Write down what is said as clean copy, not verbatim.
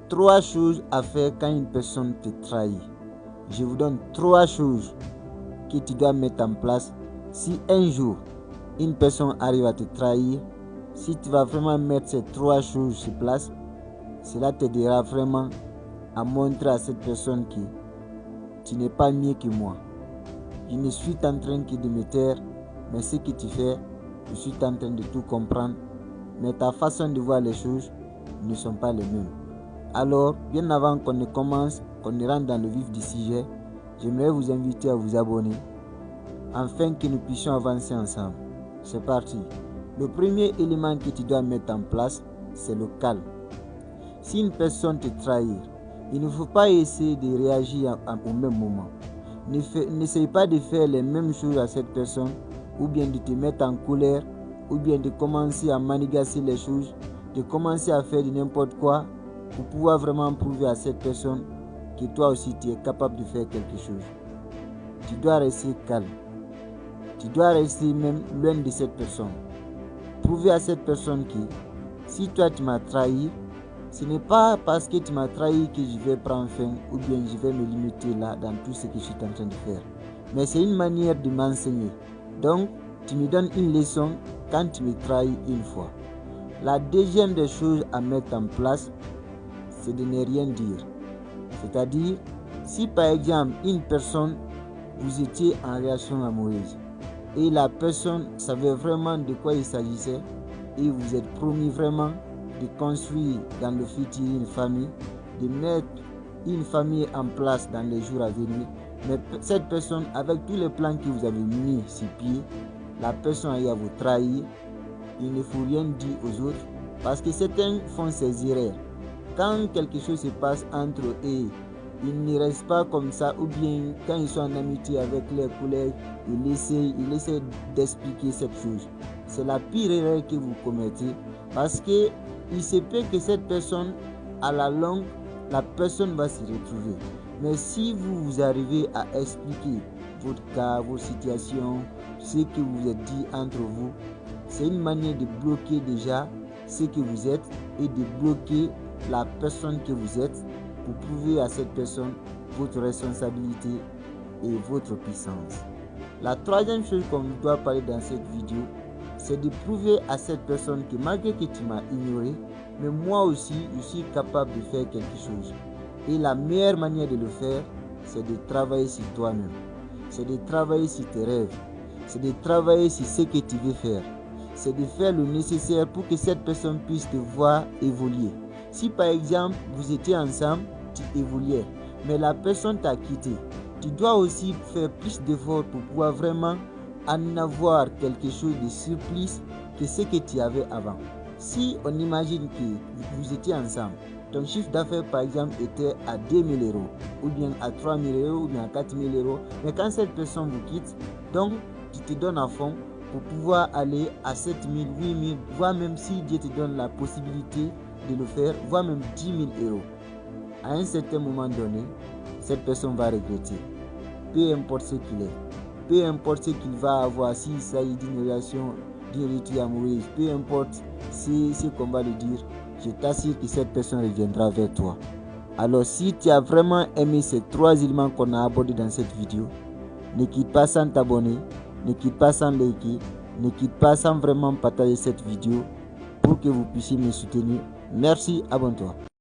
3 choses à faire quand une personne te trahit. Je vous donne 3 choses que tu dois mettre en place. Si un jour, une personne arrive à te trahir, si tu vas vraiment mettre ces 3 choses sur place, cela t'aidera vraiment à montrer à cette personne que tu n'es pas mieux que moi. Je ne suis en train que de me taire, mais ce que tu fais, je suis en train de tout comprendre. Mais ta façon de voir les choses ne sont pas les mêmes. Alors, bien avant qu'on ne commence, qu'on ne rentre dans le vif du sujet, j'aimerais vous inviter à vous abonner, afin que nous puissions avancer ensemble. C'est parti. Le premier élément que tu dois mettre en place, c'est le calme. Si une personne te trahit, il ne faut pas essayer de réagir au même moment. N'essaye pas de faire les mêmes choses à cette personne, ou bien de te mettre en colère, ou bien de commencer à manigasser les choses, de commencer à faire de n'importe quoi pour pouvoir vraiment prouver à cette personne que toi aussi tu es capable de faire quelque chose. Tu dois rester calme. Tu dois rester même loin de cette personne. Prouver à cette personne que si toi tu m'as trahi, ce n'est pas parce que tu m'as trahi que je vais prendre fin ou bien je vais me limiter là dans tout ce que je suis en train de faire. Mais c'est une manière de m'enseigner. Donc, tu me donnes une leçon quand tu me trahis une fois. La deuxième des choses à mettre en place, c'est de ne rien dire. C'est-à-dire, si par exemple une personne, vous étiez en relation amoureuse et la personne savait vraiment de quoi il s'agissait et vous êtes promis vraiment de construire dans le futur une famille, de mettre une famille en place dans les jours à venir, mais cette personne, avec tous les plans que vous avez mis sur pied, la personne a eu à vous trahir, il ne faut rien dire aux autres, parce que certains font ces erreurs. Quand quelque chose se passe entre eux et ils ne restent pas comme ça, ou bien quand ils sont en amitié avec leurs collègues, ils essaient d'expliquer cette chose. C'est la pire erreur que vous commettez, parce que il se peut que cette personne, à la longue, la personne va se retrouver. Mais si vous arrivez à expliquer votre cas, vos situations, ce que vous vous êtes dit entre vous, c'est une manière de bloquer déjà ce que vous êtes et de bloquer la personne que vous êtes pour prouver à cette personne votre responsabilité et votre puissance. La troisième chose qu'on doit parler dans cette vidéo, c'est de prouver à cette personne que malgré que tu m'as ignoré, mais moi aussi, je suis capable de faire quelque chose. Et la meilleure manière de le faire, c'est de travailler sur toi-même. C'est de travailler sur tes rêves. C'est de travailler sur ce que tu veux faire. C'est de faire le nécessaire pour que cette personne puisse te voir évoluer. Si par exemple, vous étiez ensemble, tu évoluais, mais la personne t'a quitté, tu dois aussi faire plus d'efforts pour pouvoir vraiment en avoir quelque chose de surplus que ce que tu avais avant. Si on imagine que vous étiez ensemble, ton chiffre d'affaires par exemple était à 2000 €, ou bien à 3000 €, ou bien à 4000 €, mais quand cette personne vous quitte, donc tu te donnes à fond pour pouvoir aller à 7000, 8000, voire même si Dieu te donne la possibilité de le faire, voire même 10 000 €. À un certain moment donné, cette personne va regretter, peu importe ce qu'il est, peu importe ce qu'il va avoir, s'il s'agit d'une relation, d'une rupture amoureuse, peu importe ce qu'on va lui dire, je t'assure que cette personne reviendra vers toi. Alors si tu as vraiment aimé ces 3 éléments qu'on a abordés dans cette vidéo, ne quitte pas sans t'abonner, ne quitte pas sans liker, ne quitte pas sans vraiment partager cette vidéo pour que vous puissiez me soutenir. Merci, abonne-toi.